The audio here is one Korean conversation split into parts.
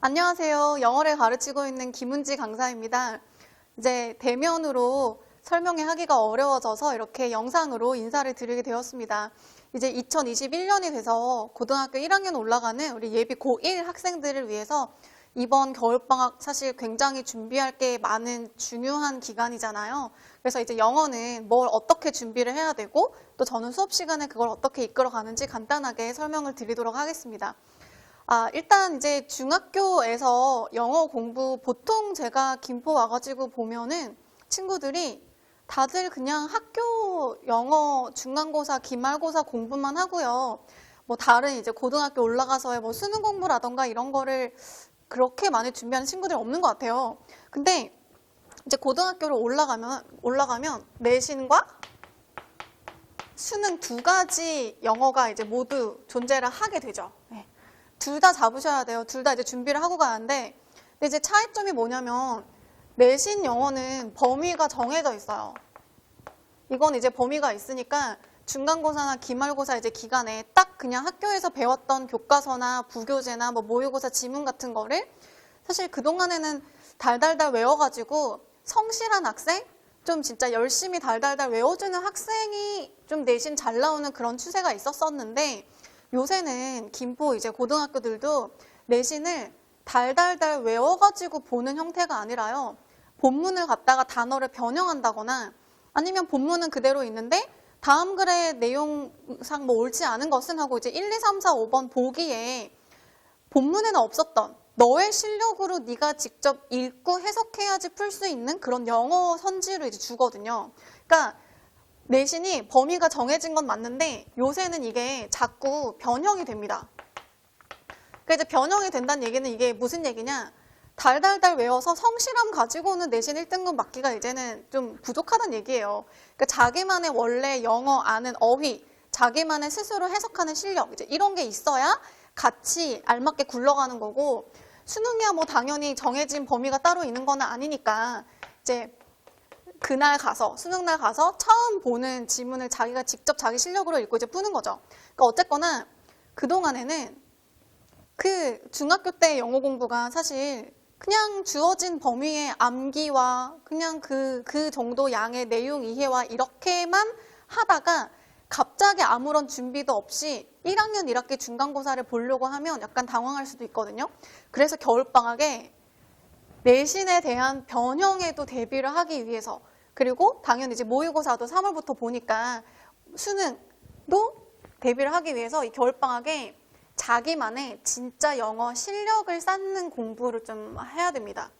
안녕하세요. 영어를 가르치고 있는 김은지 강사입니다. 이제 대면으로 설명을 하기가 어려워져서 이렇게 영상으로 인사를 드리게 되었습니다. 이제 2021년이 돼서 고등학교 1학년 올라가는 우리 예비 고1 학생들을 위해서 이번 겨울방학 사실 굉장히 준비할 게 많은 중요한 기간이잖아요. 그래서 이제 영어는 뭘 어떻게 준비를 해야 되고 또 저는 수업 시간에 그걸 어떻게 이끌어 가는지 간단하게 설명을 드리도록 하겠습니다. 일단 이제 중학교에서 영어 공부 보통 제가 김포 와가지고 보면은 친구들이 다들 그냥 학교 영어 중간고사, 기말고사 공부만 하고요. 뭐 다른 이제 고등학교 올라가서의 뭐 수능 공부라던가 이런 거를 그렇게 많이 준비하는 친구들이 없는 것 같아요. 근데 이제 고등학교로 올라가면 내신과 수능 두 가지 영어가 이제 모두 존재를 하게 되죠. 네. 둘 다 잡으셔야 돼요. 둘 다 이제 준비를 하고 가는데, 근데 이제 차이점이 뭐냐면, 내신 영어는 범위가 정해져 있어요. 이건 이제 범위가 있으니까 중간고사나 기말고사 이제 기간에 딱 그냥 학교에서 배웠던 교과서나 부교재나 뭐 모의고사 지문 같은 거를 사실 그동안에는 달달달 외워가지고 성실한 학생, 좀 진짜 열심히 달달달 외워주는 학생이 좀 내신 잘 나오는 그런 추세가 있었었는데, 요새는 김포 이제 고등학교들도 내신을 달달달 외워가지고 보는 형태가 아니라요. 본문을 갖다가 단어를 변형한다거나 아니면 본문은 그대로 있는데 다음 글의 내용상 뭐 옳지 않은 것은 하고 이제 1, 2, 3, 4, 5번 보기에 본문에는 없었던 너의 실력으로 네가 직접 읽고 해석해야지 풀 수 있는 그런 영어 선지를 이제 주거든요. 그러니까 내신이 범위가 정해진 건 맞는데 요새는 이게 자꾸 변형이 됩니다. 그러니까 이제 변형이 된다는 얘기는 이게 무슨 얘기냐? 달달달 외워서 성실함 가지고는 내신 1등급 맞기가 이제는 좀 부족하다는 얘기예요. 그러니까 자기만의 원래 영어 아는 어휘, 자기만의 스스로 해석하는 실력, 이제 이런 게 있어야 같이 알맞게 굴러가는 거고 수능이야 뭐 당연히 정해진 범위가 따로 있는 건 아니니까 이제 그날 가서 수능날 가서 처음 보는 지문을 자기가 직접 자기 실력으로 읽고 이제 푸는 거죠. 그러니까 어쨌거나 그동안에는 그 중학교 때 영어 공부가 사실 그냥 주어진 범위의 암기와 그냥 그 정도 양의 내용 이해와 이렇게만 하다가 갑자기 아무런 준비도 없이 1학년 1학기 중간고사를 보려고 하면 약간 당황할 수도 있거든요. 그래서 겨울방학에 내신에 대한 변형에도 대비를 하기 위해서 그리고 당연히 이제 모의고사도 3월부터 보니까 수능도 대비를 하기 위해서 이 겨울방학에 자기만의 진짜 영어 실력을 쌓는 공부를 좀 해야 됩니다.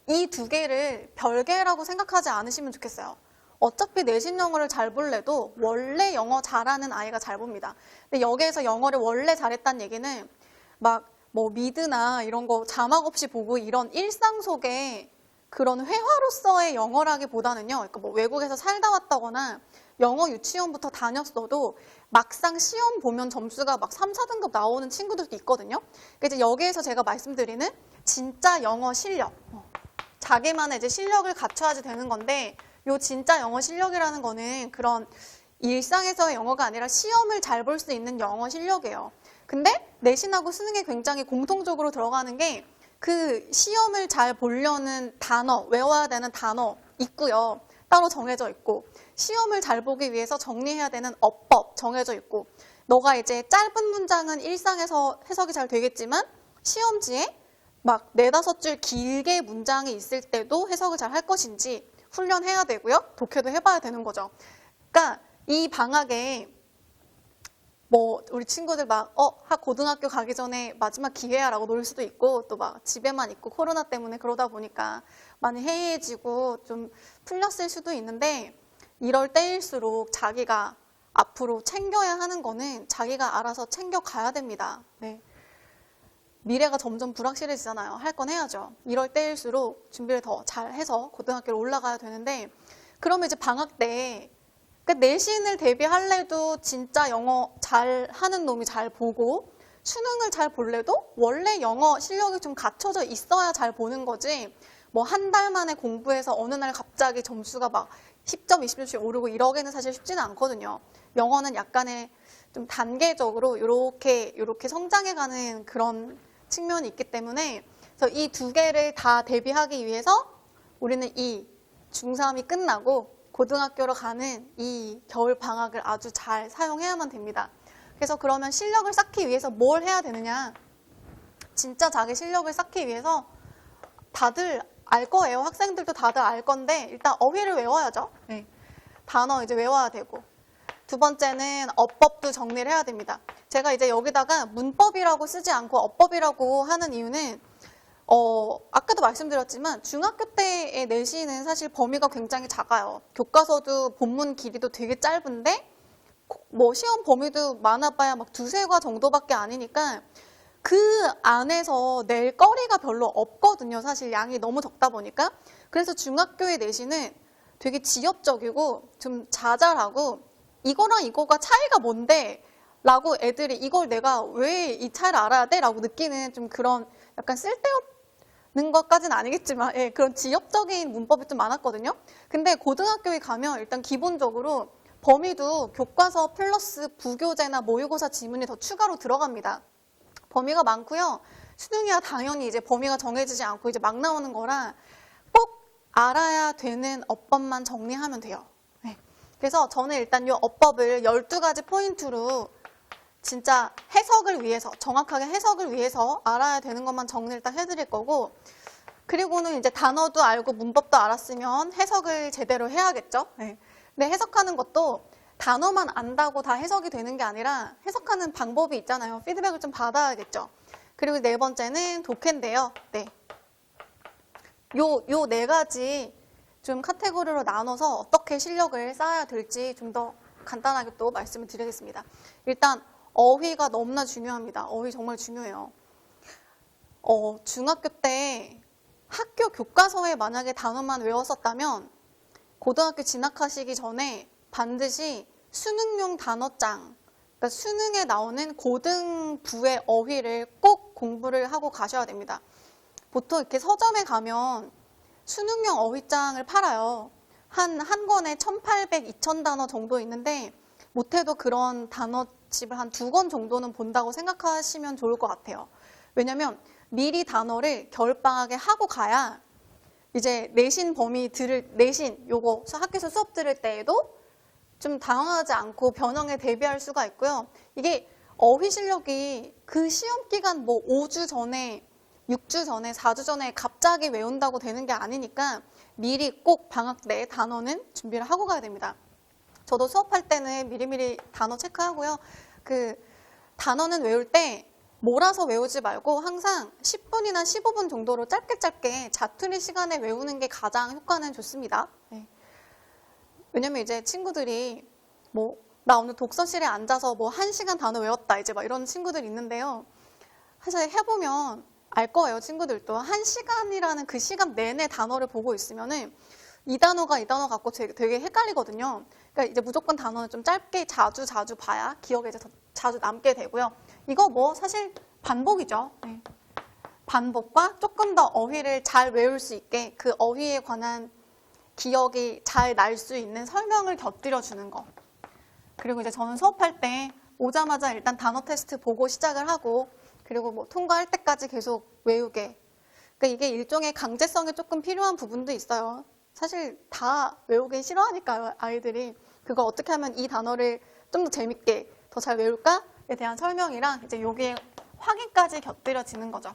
이 두 개를 별개라고 생각하지 않으시면 좋겠어요. 어차피 내신 영어를 잘 볼래도 원래 영어 잘하는 아이가 잘 봅니다. 근데 여기에서 영어를 원래 잘했다는 얘기는 막 뭐 미드나 이런 거 자막 없이 보고 이런 일상 속에 그런 회화로서의 영어라기보다는요. 그러니까 뭐 외국에서 살다 왔다거나 영어 유치원부터 다녔어도 막상 시험 보면 점수가 막 3, 4등급 나오는 친구들도 있거든요. 그러니까 이제 여기에서 제가 말씀드리는 진짜 영어 실력. 자기만의 이제 실력을 갖춰야지 되는 건데 요 진짜 영어 실력이라는 거는 그런 일상에서의 영어가 아니라 시험을 잘 볼 수 있는 영어 실력이에요. 근데 내신하고 수능에 굉장히 공통적으로 들어가는 게 그 시험을 잘 보려는 단어, 외워야 되는 단어 있고요. 따로 정해져 있고 시험을 잘 보기 위해서 정리해야 되는 어법 정해져 있고 너가 이제 짧은 문장은 일상에서 해석이 잘 되겠지만 시험지에 막 4-5줄 길게 문장이 있을 때도 해석을 잘 할 것인지 훈련해야 되고요. 독해도 해봐야 되는 거죠. 그러니까 이 방학에 뭐 우리 친구들 막 고등학교 가기 전에 마지막 기회야 라고 놀 수도 있고 또 막 집에만 있고 코로나 때문에 그러다 보니까 많이 해이해지고 좀 풀렸을 수도 있는데 이럴 때일수록 자기가 앞으로 챙겨야 하는 거는 자기가 알아서 챙겨가야 됩니다. 네. 미래가 점점 불확실해지잖아요. 할 건 해야죠. 이럴 때일수록 준비를 더 잘해서 고등학교로 올라가야 되는데 그러면 이제 방학 때 그러니까 내신을 대비할래도 진짜 영어 잘 하는 놈이 잘 보고 수능을 잘 볼래도 원래 영어 실력이 좀 갖춰져 있어야 잘 보는 거지 뭐 한 달 만에 공부해서 어느 날 갑자기 점수가 막 10점, 20점씩 오르고 이러기는 사실 쉽지는 않거든요. 영어는 약간의 좀 단계적으로 이렇게 성장해가는 그런 측면이 있기 때문에 그래서 이 두 개를 다 대비하기 위해서 우리는 이 중3이 끝나고 고등학교로 가는 이 겨울 방학을 아주 잘 사용해야만 됩니다. 그래서 그러면 실력을 쌓기 위해서 뭘 해야 되느냐? 진짜 자기 실력을 쌓기 위해서 다들 알 거예요. 학생들도 다들 알 건데 일단 어휘를 외워야죠. 네. 단어 이제 외워야 되고 두 번째는 어법도 정리를 해야 됩니다. 제가 이제 여기다가 문법이라고 쓰지 않고 어법이라고 하는 이유는 아까도 말씀드렸지만 중학교 때의 내신은 사실 범위가 굉장히 작아요. 교과서도 본문 길이도 되게 짧은데 뭐 시험 범위도 많아봐야 막 두세 과 정도밖에 아니니까 그 안에서 낼 거리가 별로 없거든요. 사실 양이 너무 적다 보니까. 그래서 중학교의 내신은 되게 지엽적이고 좀 자잘하고 이거랑 이거가 차이가 뭔데? 라고 애들이 이걸 내가 왜 이 차이를 알아야 돼? 라고 느끼는 좀 그런 약간 쓸데없는 것까지는 아니겠지만 예, 그런 지엽적인 문법이 좀 많았거든요. 근데 고등학교에 가면 일단 기본적으로 범위도 교과서 플러스 부교재나 모의고사 지문이 더 추가로 들어갑니다. 범위가 많고요. 수능이야 당연히 이제 범위가 정해지지 않고 이제 막 나오는 거라 꼭 알아야 되는 어법만 정리하면 돼요. 네. 그래서 저는 일단 이 어법을 12가지 포인트로 진짜 해석을 위해서, 정확하게 해석을 위해서 알아야 되는 것만 정리를 딱 해드릴 거고 그리고는 이제 단어도 알고 문법도 알았으면 해석을 제대로 해야겠죠. 네. 근데 해석하는 것도 단어만 안다고 다 해석이 되는 게 아니라 해석하는 방법이 있잖아요. 피드백을 좀 받아야겠죠. 그리고 네 번째는 독해인데요. 네. 요 네 가지 좀 카테고리로 나눠서 어떻게 실력을 쌓아야 될지 좀 더 간단하게 또 말씀을 드리겠습니다. 일단 어휘가 너무나 중요합니다. 어휘 정말 중요해요. 중학교 때 학교 교과서에 만약에 단어만 외웠었다면 고등학교 진학하시기 전에 반드시 수능용 단어장, 그러니까 수능에 나오는 고등부의 어휘를 꼭 공부를 하고 가셔야 됩니다. 보통 이렇게 서점에 가면 수능용 어휘장을 팔아요. 한 권에 1,800, 2,000단어 정도 있는데 못해도 그런 단어집을 한 2권 정도는 본다고 생각하시면 좋을 것 같아요. 왜냐면 미리 단어를 겨울방학에 하고 가야 이제 내신 범위 내신 요거 학교에서 수업 들을 때에도 좀 당황하지 않고 변형에 대비할 수가 있고요. 이게 어휘 실력이 그 시험 기간 뭐 5주 전에, 6주 전에, 4주 전에 갑자기 외운다고 되는 게 아니니까 미리 꼭 방학 때 단어는 준비를 하고 가야 됩니다. 저도 수업할 때는 미리미리 단어 체크하고요. 그 단어는 외울 때 몰아서 외우지 말고 항상 10분이나 15분 정도로 짧게 자투리 시간에 외우는 게 가장 효과는 좋습니다. 네. 왜냐면 이제 친구들이 뭐 나 오늘 독서실에 앉아서 뭐 1시간 단어 외웠다 이제 막 이런 친구들이 있는데요. 사실 해보면 알 거예요. 친구들도 1시간이라는 그 시간 내내 단어를 보고 있으면은 이 단어 갖고 되게 헷갈리거든요. 그러니까 이제 무조건 단어는 좀 짧게 자주 봐야 기억에 이제 더 자주 남게 되고요. 이거 뭐 사실 반복이죠. 네. 반복과 조금 더 어휘를 잘 외울 수 있게 그 어휘에 관한 기억이 잘 날 수 있는 설명을 곁들여 주는 거. 그리고 이제 저는 수업할 때 오자마자 일단 단어 테스트 보고 시작을 하고 그리고 뭐 통과할 때까지 계속 외우게. 그러니까 이게 일종의 강제성이 조금 필요한 부분도 있어요. 사실 다 외우기 싫어하니까요, 아이들이. 그거 어떻게 하면 이 단어를 좀 더 재밌게 더 잘 외울까에 대한 설명이랑 이제 여기에 확인까지 곁들여지는 거죠.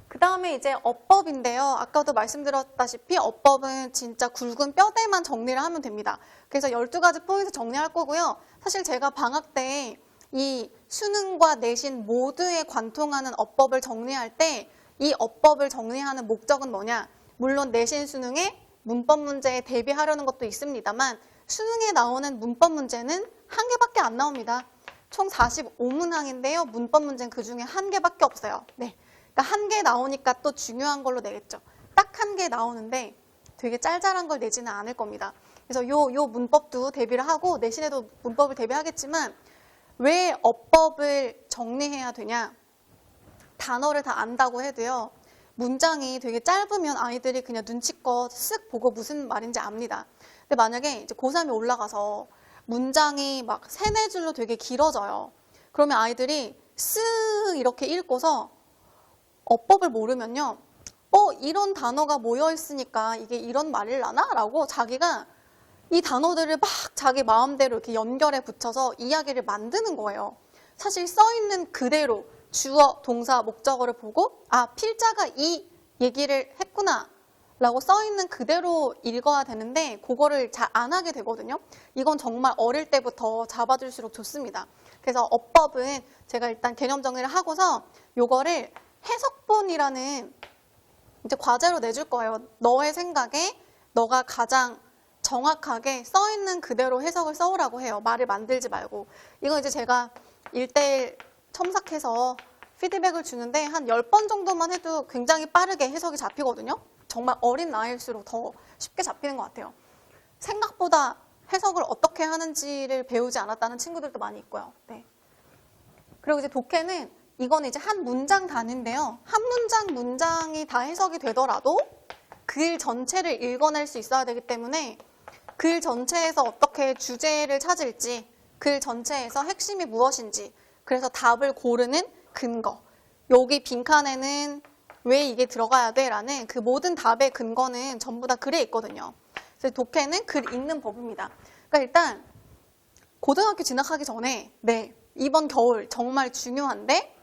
그 다음에 이제 어법인데요. 아까도 말씀드렸다시피 어법은 진짜 굵은 뼈대만 정리를 하면 됩니다. 그래서 12가지 포인트 정리할 거고요. 사실 제가 방학 때 이 수능과 내신 모두에 관통하는 어법을 정리할 때 이 어법을 정리하는 목적은 뭐냐? 물론 내신 수능에 문법 문제에 대비하려는 것도 있습니다만 수능에 나오는 문법 문제는 한 개밖에 안 나옵니다. 총 45문항인데요. 문법 문제는 그중에 한 개밖에 없어요. 네. 그러니까 한 개 나오니까 또 중요한 걸로 내겠죠. 딱 한 개 나오는데 되게 짤짤한 걸 내지는 않을 겁니다. 그래서 요 문법도 대비를 하고 내신에도 문법을 대비하겠지만 왜 어법을 정리해야 되냐? 단어를 다 안다고 해도요. 문장이 되게 짧으면 아이들이 그냥 눈치껏 쓱 보고 무슨 말인지 압니다. 근데 만약에 이제 고3이 올라가서 문장이 막 3-4줄로 되게 길어져요. 그러면 아이들이 쓱 이렇게 읽고서 어법을 모르면요. 이런 단어가 모여 있으니까 이게 이런 말일라나? 라고 자기가 이 단어들을 막 자기 마음대로 이렇게 연결해 붙여서 이야기를 만드는 거예요. 사실 써 있는 그대로 주어, 동사, 목적어를 보고 필자가 이 얘기를 했구나 라고 써 있는 그대로 읽어야 되는데 그거를 잘 안 하게 되거든요. 이건 정말 어릴 때부터 잡아줄수록 좋습니다. 그래서 어법은 제가 일단 개념 정리를 하고서 요거를 해석본이라는 이제 과제로 내줄 거예요. 너의 생각에 너가 가장 정확하게 써 있는 그대로 해석을 써오라고 해요. 말을 만들지 말고. 이건 이제 제가 1대1 첨삭해서 피드백을 주는데 한 10번 정도만 해도 굉장히 빠르게 해석이 잡히거든요. 정말 어린 나이일수록 더 쉽게 잡히는 것 같아요. 생각보다 해석을 어떻게 하는지를 배우지 않았다는 친구들도 많이 있고요. 네. 그리고 이제 독해는 이거는 이제 한 문장 단위인데요. 한 문장이 다 해석이 되더라도 글 전체를 읽어낼 수 있어야 되기 때문에 글 전체에서 어떻게 주제를 찾을지, 글 전체에서 핵심이 무엇인지, 그래서 답을 고르는 근거. 여기 빈칸에는 왜 이게 들어가야 돼? 라는 그 모든 답의 근거는 전부 다 글에 있거든요. 그래서 독해는 글 읽는 법입니다. 그러니까 일단 고등학교 진학하기 전에 이번 겨울 정말 중요한데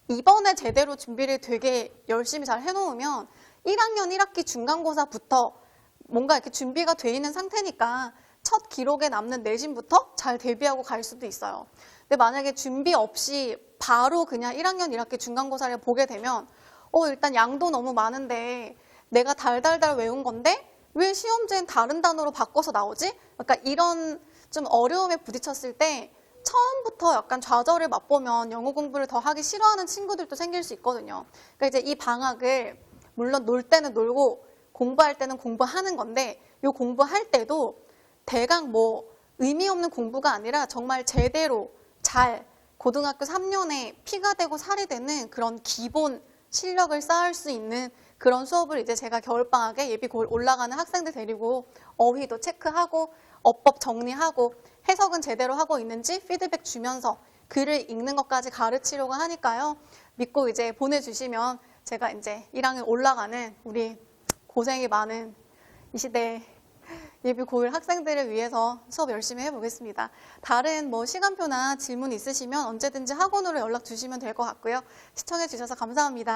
이번에 제대로 준비를 되게 열심히 잘 해놓으면 1학년 1학기 중간고사부터 뭔가 이렇게 준비가 돼 있는 상태니까 첫 기록에 남는 내신부터 잘 대비하고 갈 수도 있어요. 근데 만약에 준비 없이 바로 그냥 1학년 1학기 중간고사를 보게 되면 일단 양도 너무 많은데 내가 달달달 외운 건데 왜 시험지엔 다른 단어로 바꿔서 나오지? 그러니까 이런 좀 어려움에 부딪혔을 때 처음부터 약간 좌절을 맛보면 영어 공부를 더 하기 싫어하는 친구들도 생길 수 있거든요. 그러니까 이제 이 방학을 물론 놀 때는 놀고 공부할 때는 공부하는 건데 이 공부할 때도 대강 뭐 의미 없는 공부가 아니라 정말 제대로 잘 고등학교 3년에 피가 되고 살이 되는 그런 기본 실력을 쌓을 수 있는 그런 수업을 이제 제가 겨울방학에 예비 곧 올라가는 학생들 데리고 어휘도 체크하고 어법 정리하고 해석은 제대로 하고 있는지 피드백 주면서 글을 읽는 것까지 가르치려고 하니까요. 믿고 이제 보내주시면 제가 이제 1학년 올라가는 우리 고생이 많은 이 시대 예비 고1 학생들을 위해서 수업 열심히 해보겠습니다. 다른 뭐 시간표나 질문 있으시면 언제든지 학원으로 연락 주시면 될 것 같고요. 시청해 주셔서 감사합니다.